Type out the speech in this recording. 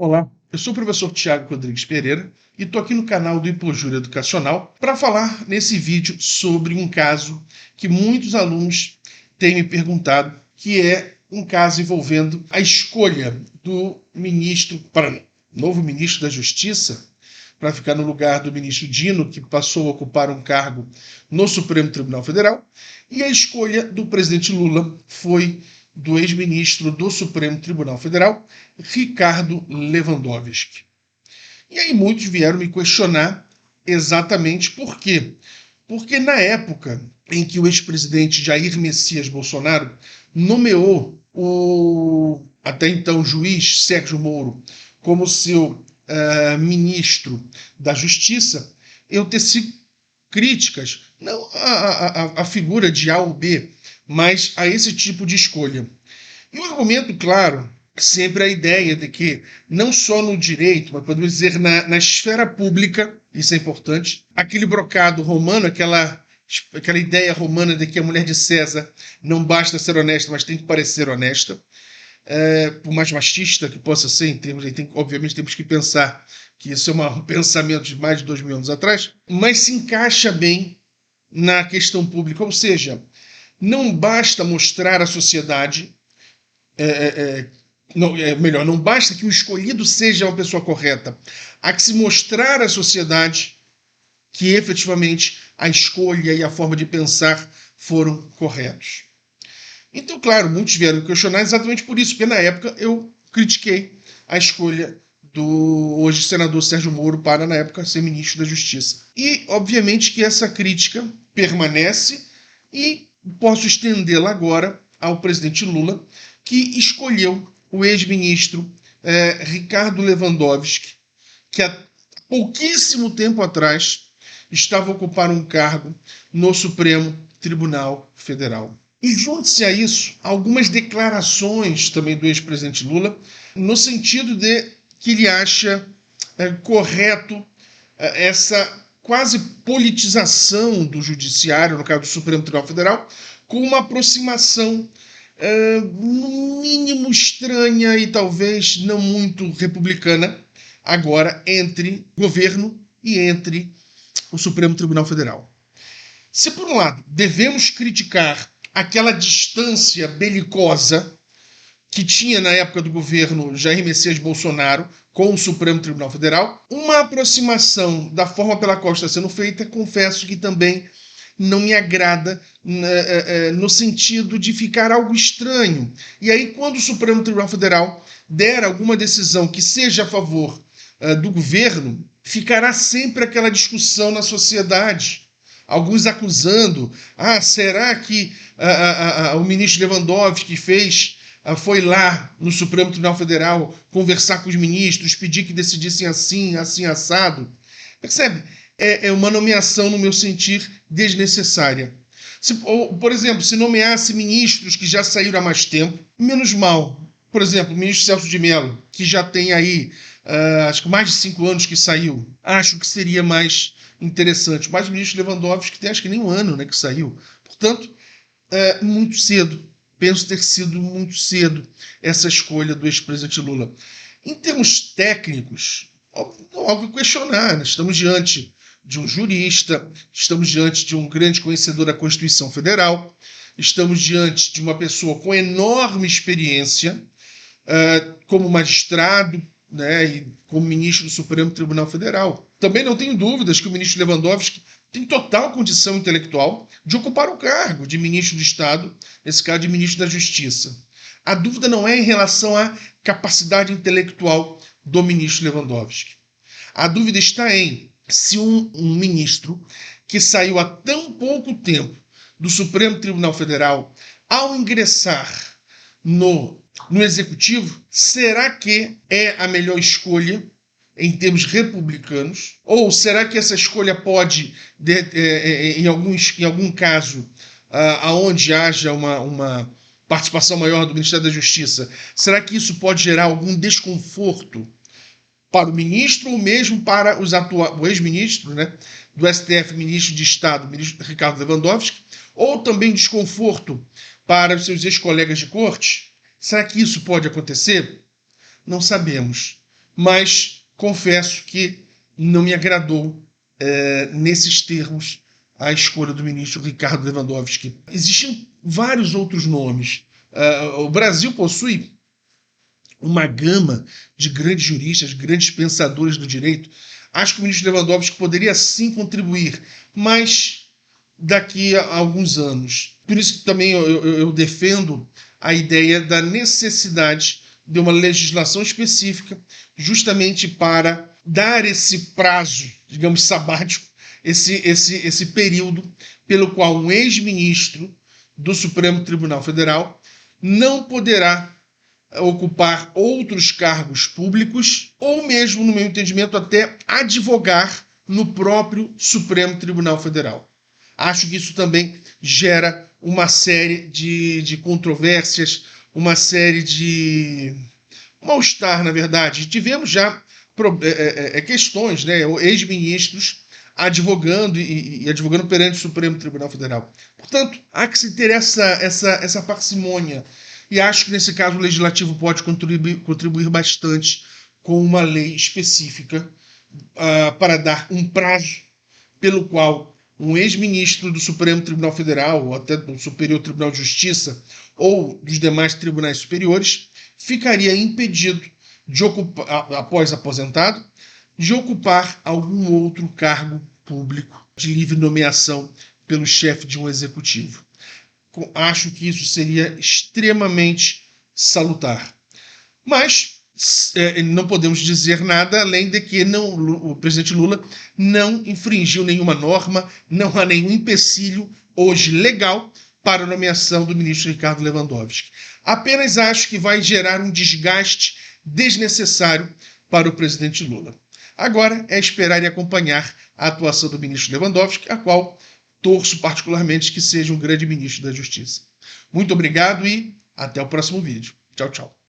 Olá, eu sou o professor Tiago Rodrigues Pereira e estou aqui no canal do Hipojúri Educacional para falar nesse vídeo sobre um caso que muitos alunos têm me perguntado, que é um caso envolvendo a escolha do novo ministro da Justiça, para ficar no lugar do ministro Dino, que passou a ocupar um cargo no Supremo Tribunal Federal, e a escolha do presidente Lula foi do ex-ministro do Supremo Tribunal Federal, Ricardo Lewandowski. E aí muitos vieram me questionar exatamente por quê. Porque na época em que o ex-presidente Jair Messias Bolsonaro nomeou o até então juiz Sérgio Moro como seu ministro da Justiça, eu teci críticas, não à figura de A ou B, mas a esse tipo de escolha. E o argumento, claro, sempre a ideia de que, não só no direito, mas podemos dizer na esfera pública, isso é importante, aquele brocado romano, aquela ideia romana de que a mulher de César não basta ser honesta, mas tem que parecer honesta, por mais machista que possa ser, em termos, obviamente temos que pensar que isso é um pensamento de mais de 2000 anos atrás, mas se encaixa bem na questão pública, ou seja, não basta mostrar à sociedade, não basta que o escolhido seja uma pessoa correta, há que se mostrar à sociedade que efetivamente a escolha e a forma de pensar foram corretos. Então, claro, muitos vieram me questionar exatamente por isso, porque na época eu critiquei a escolha do hoje senador Sérgio Moro para, na época, ser ministro da Justiça. E, obviamente, que essa crítica permanece e posso estendê-la agora ao presidente Lula, que escolheu o ex-ministro Ricardo Lewandowski, que há pouquíssimo tempo atrás estava a ocupar um cargo no Supremo Tribunal Federal. E junte-se a isso algumas declarações também do ex-presidente Lula, no sentido de que ele acha correto essa quase politização do judiciário, no caso do Supremo Tribunal Federal, com uma aproximação no mínimo estranha e talvez não muito republicana, agora entre governo e entre o Supremo Tribunal Federal. Se, por um lado, devemos criticar aquela distância belicosa que tinha na época do governo Jair Messias Bolsonaro com o Supremo Tribunal Federal, uma aproximação da forma pela qual está sendo feita, confesso que também não me agrada no sentido de ficar algo estranho. E aí, quando o Supremo Tribunal Federal der alguma decisão que seja a favor do governo, ficará sempre aquela discussão na sociedade. Alguns acusando, será que o ministro Lewandowski foi lá no Supremo Tribunal Federal conversar com os ministros, pedir que decidissem assim, assim, assado? Percebe? É uma nomeação, no meu sentir, desnecessária. Por exemplo, se nomeasse ministros que já saíram há mais tempo, menos mal. Por exemplo, o ministro Celso de Mello, que já tem aí, acho que mais de 5 anos que saiu, acho que seria mais interessante. Mas o ministro Lewandowski tem acho que nem um ano, né, que saiu. Portanto, muito cedo. Penso ter sido muito cedo essa escolha do ex-presidente Lula. Em termos técnicos, não há algo a questionar. Né? Estamos diante de um jurista, estamos diante de um grande conhecedor da Constituição Federal, estamos diante de uma pessoa com enorme experiência como magistrado, né, e como ministro do Supremo Tribunal Federal. Também não tenho dúvidas que o ministro Lewandowski tem total condição intelectual de ocupar o cargo de ministro do Estado, nesse caso de ministro da Justiça. A dúvida não é em relação à capacidade intelectual do ministro Lewandowski. A dúvida está em se um ministro que saiu há tão pouco tempo do Supremo Tribunal Federal, ao ingressar no Executivo, será que é a melhor escolha em termos republicanos? Ou será que essa escolha pode, em algum caso, aonde haja uma participação maior do Ministério da Justiça, será que isso pode gerar algum desconforto para o ministro ou mesmo para o ex-ministro, né, do STF, ministro de Estado, ministro Ricardo Lewandowski, ou também desconforto para os seus ex-colegas de corte? Será que isso pode acontecer? Não sabemos. mas confesso que não me agradou nesses termos a escolha do ministro Ricardo Lewandowski. Existem vários outros nomes. O Brasil possui uma gama de grandes juristas, grandes pensadores do direito. Acho que o ministro Lewandowski poderia sim contribuir, mas daqui a alguns anos. Por isso que também eu defendo a ideia da necessidade de uma legislação específica, justamente para dar esse prazo, digamos, sabático, esse período pelo qual um ex-ministro do Supremo Tribunal Federal não poderá ocupar outros cargos públicos ou mesmo, no meu entendimento, até advogar no próprio Supremo Tribunal Federal. Acho que isso também gera uma série de controvérsias, uma série de mal-estar, na verdade. Tivemos já questões, né, ex-ministros advogando e advogando perante o Supremo Tribunal Federal. Portanto, há que se ter essa parcimônia. E acho que, nesse caso, o Legislativo pode contribuir bastante com uma lei específica para dar um prazo pelo qual um ex-ministro do Supremo Tribunal Federal, ou até do Superior Tribunal de Justiça, ou dos demais tribunais superiores, ficaria impedido de ocupar, após aposentado, de ocupar algum outro cargo público de livre nomeação pelo chefe de um executivo. Acho que isso seria extremamente salutar. Mas não podemos dizer nada além de que o presidente Lula não infringiu nenhuma norma, não há nenhum empecilho hoje legal para a nomeação do ministro Ricardo Lewandowski. Apenas acho que vai gerar um desgaste desnecessário para o presidente Lula. Agora é esperar e acompanhar a atuação do ministro Lewandowski, a qual torço particularmente que seja um grande ministro da Justiça. Muito obrigado e até o próximo vídeo. Tchau, tchau.